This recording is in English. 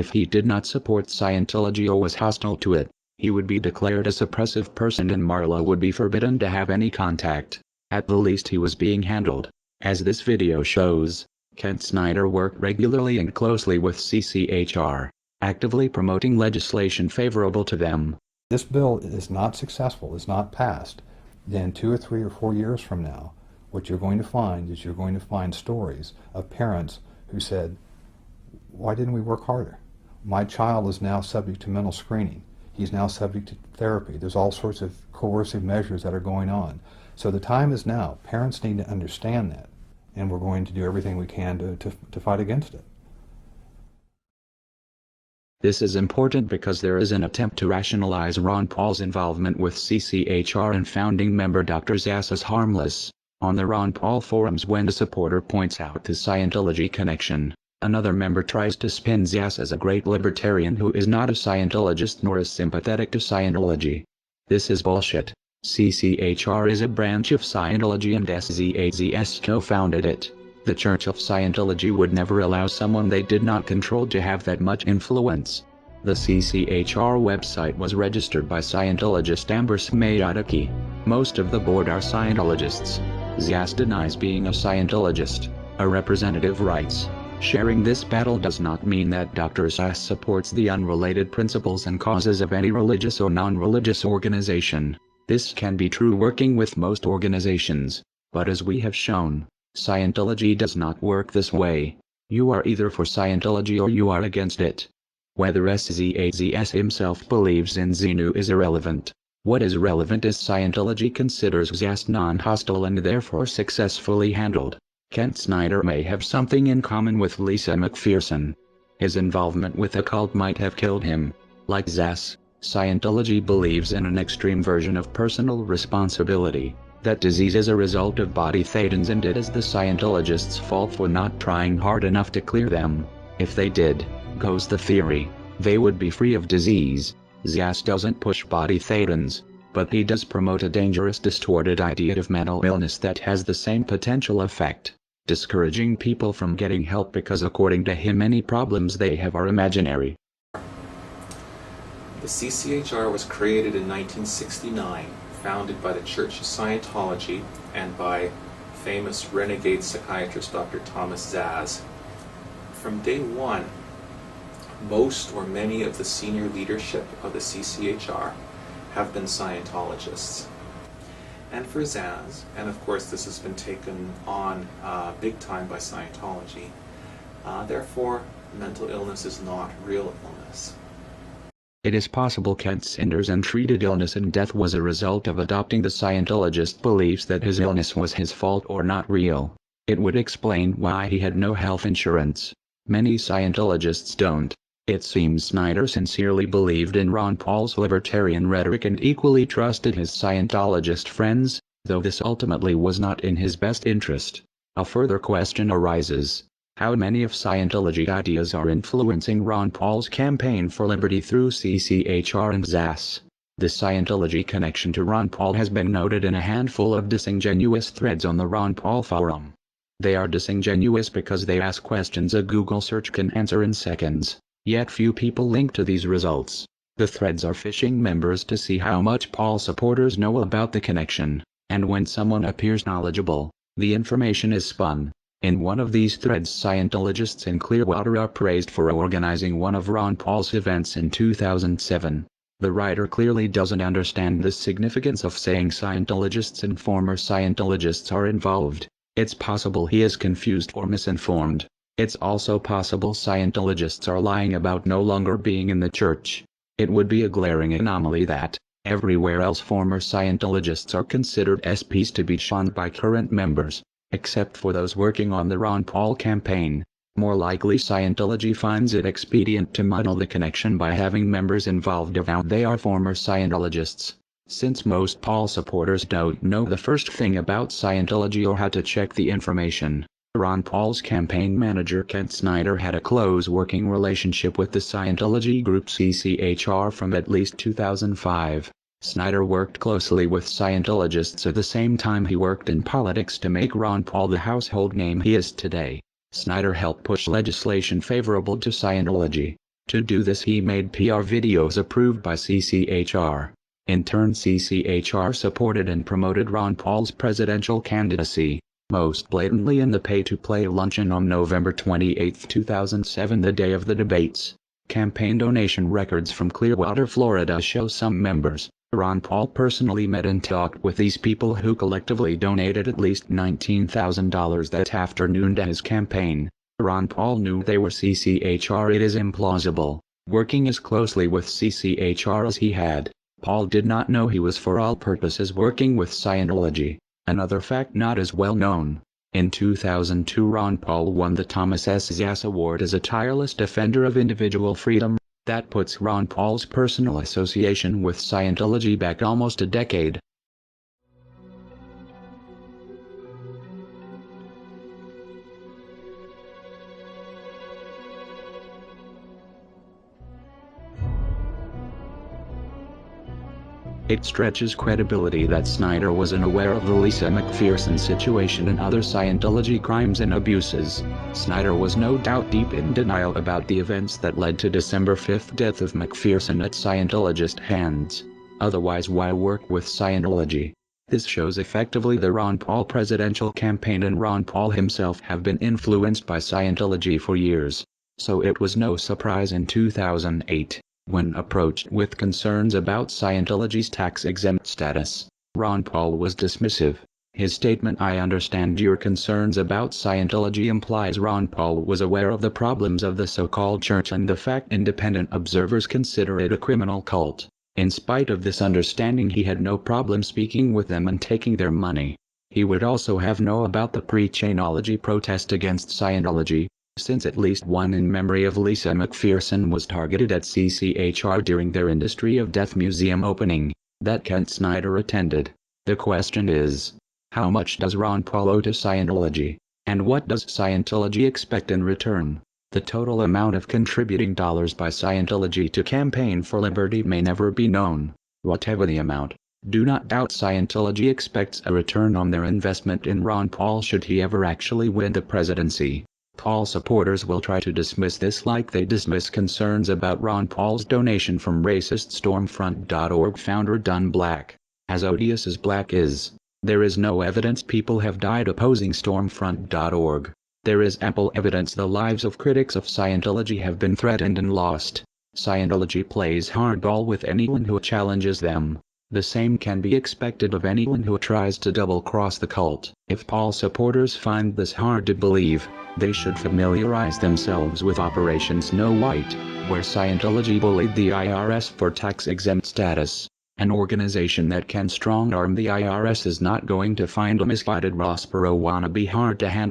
If he did not support Scientology or was hostile to it, he would be declared a suppressive person and Marla would be forbidden to have any contact. At the least he was being handled. As this video shows, Kent Snyder worked regularly and closely with CCHR, actively promoting legislation favorable to them. This bill is not successful, is not passed, then 2 or 3 or 4 years from now, what you're going to find is you're going to find stories of parents who said, why didn't we work harder? My child is now subject to mental screening. He's now subject to therapy. There's all sorts of coercive measures that are going on. So the time is now. Parents need to understand that, and we're going to do everything we can to fight against it. This is important because there is an attempt to rationalize Ron Paul's involvement with CCHR and founding member Dr. Zass as harmless. On the Ron Paul forums, when a supporter points out the Scientology connection, another member tries to spin Zass as a great libertarian who is not a Scientologist nor is sympathetic to Scientology. This is bullshit. CCHR is a branch of Scientology and SZAZS co-founded it. The Church of Scientology would never allow someone they did not control to have that much influence. The CCHR website was registered by Scientologist Amber Smayataki. Most of the board are Scientologists. Zass denies being a Scientologist. A representative writes, sharing this battle does not mean that Dr. Zass supports the unrelated principles and causes of any religious or non-religious organization. This can be true working with most organizations, but as we have shown, Scientology does not work this way. You are either for Scientology or you are against it. Whether SZAZS himself believes in Xenu is irrelevant. What is relevant is Scientology considers Zass non-hostile and therefore successfully handled. Kent Snyder may have something in common with Lisa McPherson. His involvement with the cult might have killed him. Like Zass, Scientology believes in an extreme version of personal responsibility. That disease is a result of body thetans and it is the Scientologists' fault for not trying hard enough to clear them. If they did, goes the theory, they would be free of disease. Zass doesn't push body thetans, but he does promote a dangerous distorted idea of mental illness that has the same potential effect, discouraging people from getting help because according to him any problems they have are imaginary. The CCHR was created in 1969, founded by the Church of Scientology and by famous renegade psychiatrist Dr. Thomas Zass. From day one, most or many of the senior leadership of the CCHR have been Scientologists. And for Zass, and of course this has been taken on big time by Scientology, therefore mental illness is not real illness. It is possible Kent Snyder's untreated illness and death was a result of adopting the Scientologist beliefs that his illness was his fault or not real. It would explain why he had no health insurance. Many Scientologists don't. It seems Snyder sincerely believed in Ron Paul's libertarian rhetoric and equally trusted his Scientologist friends, though this ultimately was not in his best interest. A further question arises. How many of Scientology ideas are influencing Ron Paul's campaign for liberty through CCHR and Zass? The Scientology connection to Ron Paul has been noted in a handful of disingenuous threads on the Ron Paul forum. They are disingenuous because they ask questions a Google search can answer in seconds, yet few people link to these results. The threads are phishing members to see how much Paul supporters know about the connection, and when someone appears knowledgeable, the information is spun. In one of these threads, Scientologists in Clearwater are praised for organizing one of Ron Paul's events in 2007. The writer clearly doesn't understand the significance of saying Scientologists and former Scientologists are involved. It's possible he is confused or misinformed. It's also possible Scientologists are lying about no longer being in the church. It would be a glaring anomaly that, everywhere else former Scientologists are considered SPs to be shunned by current members, except for those working on the Ron Paul campaign. More likely Scientology finds it expedient to muddle the connection by having members involved avowed they are former Scientologists. Since most Paul supporters don't know the first thing about Scientology or how to check the information, Ron Paul's campaign manager Kent Snyder had a close working relationship with the Scientology group CCHR from at least 2005. Snyder worked closely with Scientologists at the same time he worked in politics to make Ron Paul the household name he is today. Snyder helped push legislation favorable to Scientology. To do this he made PR videos approved by CCHR. In turn CCHR supported and promoted Ron Paul's presidential candidacy, most blatantly in the pay-to-play luncheon on November 28, 2007, the day of the debates. Campaign donation records from Clearwater, Florida show some members, Ron Paul personally met and talked with these people who collectively donated at least $19,000 that afternoon to his campaign. Ron Paul knew they were CCHR. It is implausible, working as closely with CCHR as he had. Paul did not know he was for all purposes working with Scientology. Another fact not as well known. In 2002 Ron Paul won the Thomas S. Zass Award as a tireless defender of individual freedom. That puts Ron Paul's personal association with Scientology back almost a decade. It stretches credibility that Snyder was unaware of the Lisa McPherson situation and other Scientology crimes and abuses. Snyder was no doubt deep in denial about the events that led to December 5th death of McPherson at Scientologist hands. Otherwise, why work with Scientology? This shows effectively the Ron Paul presidential campaign and Ron Paul himself have been influenced by Scientology for years. So it was no surprise in 2008. When approached with concerns about Scientology's tax-exempt status, Ron Paul was dismissive. His statement, "I understand your concerns about Scientology," implies Ron Paul was aware of the problems of the so-called church and the fact independent observers consider it a criminal cult. In spite of this understanding, he had no problem speaking with them and taking their money. He would also have known about the pre-Chainology protest against Scientology, since at least one in memory of Lisa McPherson was targeted at CCHR during their Industry of Death Museum opening, that Kent Snyder attended. The question is, how much does Ron Paul owe to Scientology, and what does Scientology expect in return? The total amount of contributing dollars by Scientology to Campaign for Liberty may never be known. Whatever the amount, do not doubt Scientology expects a return on their investment in Ron Paul should he ever actually win the presidency. Paul supporters will try to dismiss this like they dismiss concerns about Ron Paul's donation from racist Stormfront.org founder Don Black. As odious as Black is, there is no evidence people have died opposing Stormfront.org. There is ample evidence the lives of critics of Scientology have been threatened and lost. Scientology plays hardball with anyone who challenges them. The same can be expected of anyone who tries to double-cross the cult. If Paul supporters find this hard to believe, they should familiarize themselves with Operation Snow White, where Scientology bullied the IRS for tax-exempt status. An organization that can strong-arm the IRS is not going to find a misguided Ross Perot wannabe hard to handle.